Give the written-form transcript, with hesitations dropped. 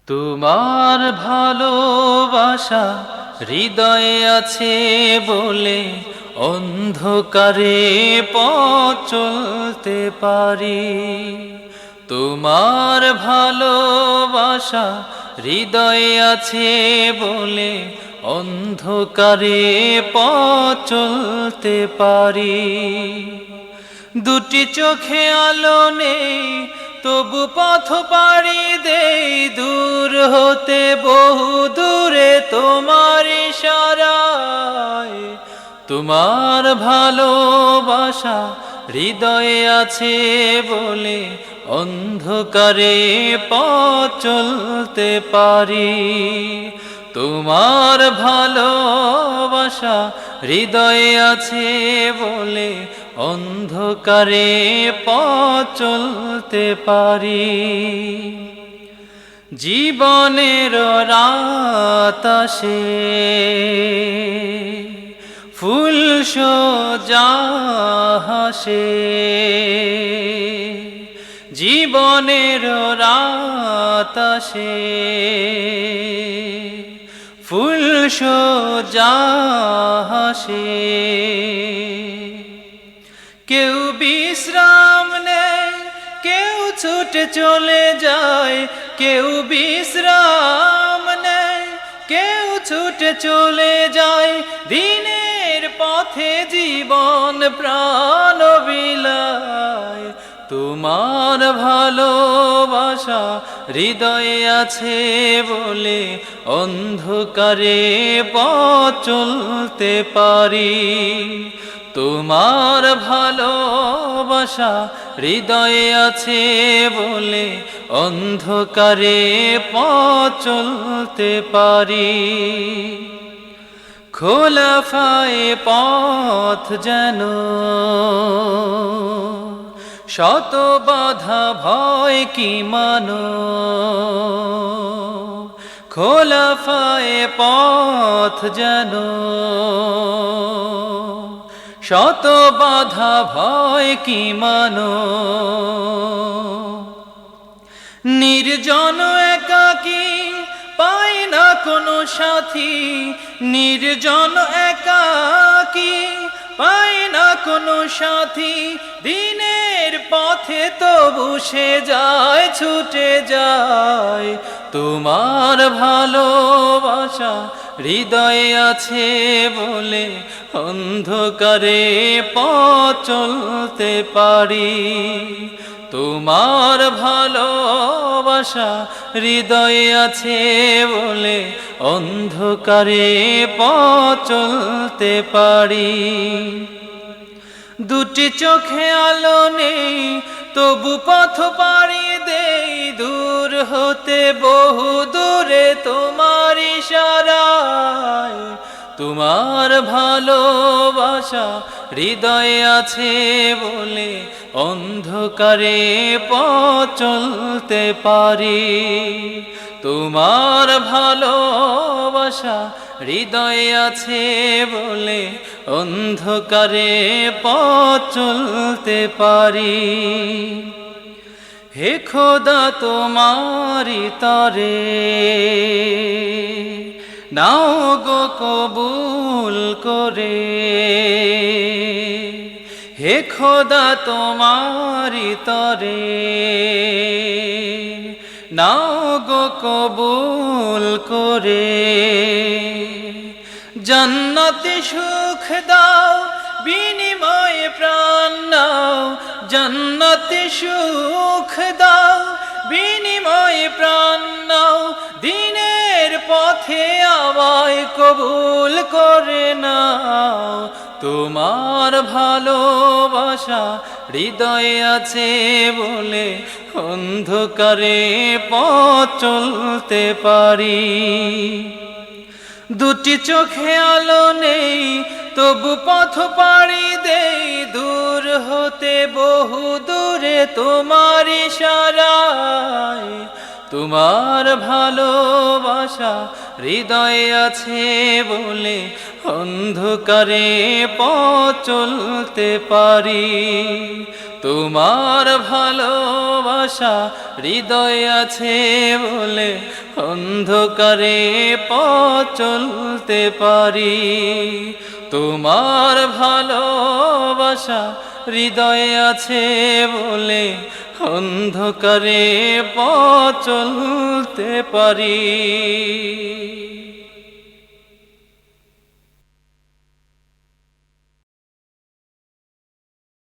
তোমার ভালোবাসা হৃদয়ে আছে বলে অন্ধকারে পথ চলতে পারি। তোমার ভালোবাসা হৃদয়ে আছে বলে অন্ধকারে পথ চলতে পারি। দুটি চোখে আলো নেই তবু পথ পাড়ি দেই, দূর হতে বহু দূরে তোমার ইশারায়। তোমার ভালোবাসা হৃদয়ে আছে বলে অন্ধকারে পথ চলতে পারি। তোমার ভালোবাসা হৃদয়ে আছে বলে অন্ধকারে পথ চলতে পারি। জীবনের রাত আসে ফুল সোজা হাসে, জীবনের রাত আসে ফুল সোজা হাসে। কেউ বিশ্রাম নেয়, কেউ ছুটে চলে যায়, কেউ বিশ্রাম নেয়, কেউ ছুটে চলে যায়। দিনের পথে জীবন প্রাণ বিলায়। তোমার ভালোবাসা হৃদয়ে আছে বলে অন্ধকারে পথ চলতে পারি। তোমার ভালোবাসা হৃদয়ে আছে বলে অন্ধকারে পথ চলতে পারি। খোলা পায়ে পথ যেন শত বাধা ভয় কি মানো, খোলা পায়ে পথ যেন শত বাধা ভয় কি মানো। নির্জন একাকী পায় না কোনো সাথী, নির্জন একাকী পায় না কোনো সাথী। দিনের পথে তবু সে যায়, ছুটে যায়। তোমার ভালোবাসা হৃদয়ে আছে বলে অন্ধকারে পথ চলতে পারি। তোমার ভালোবাসা হৃদয়ে আছে বলে অন্ধকারে পথ চলতে পারি। দুটি চোখে আলো নেই তবু পথ পাড়ি দেই, দূর হতে বহু দূরে তোমার ইশারায়। তোমার ভালোবাসা হৃদয়ে আছে বলে অন্ধকারে পথ চলতে পারি। তোমার ভালোবাসা হৃদয়ে আছে বলে অন্ধকারে পথ চলতে পারি। হে খোদা তোমারি তরে নাও গো কবুল করে, হে খোদা তোমারি তরে নাও গো কবুল করে। জান্নাতে সুখ দাও বিনিময়ে প্রাণ নাও, জান্নাতে সুখ দাও বিনিময়ে প্রাণ নাও। দিনের পথে আমায় কবুল করে নাও। তোমার ভালোবাসা হৃদয়ে আছে বলে অন্ধকারে পথ চলতে পারি। দুটি চোখে আলো নেই তবু পথ পাড়ি দেই, দূর হতে বহু দূরে তোমার ইশারায়। তোমার ভালোবাসা হৃদয়ে আছে বলে অন্ধকারে পথ চলতে পারি। তোমার ভালোবাসা হৃদয়ে আছে বলে অন্ধকারে পথ চলতে পারি। তোমার ভালোবাসা হৃদয়ে আছে বলে অন্ধকারে পথ চলতে পারি।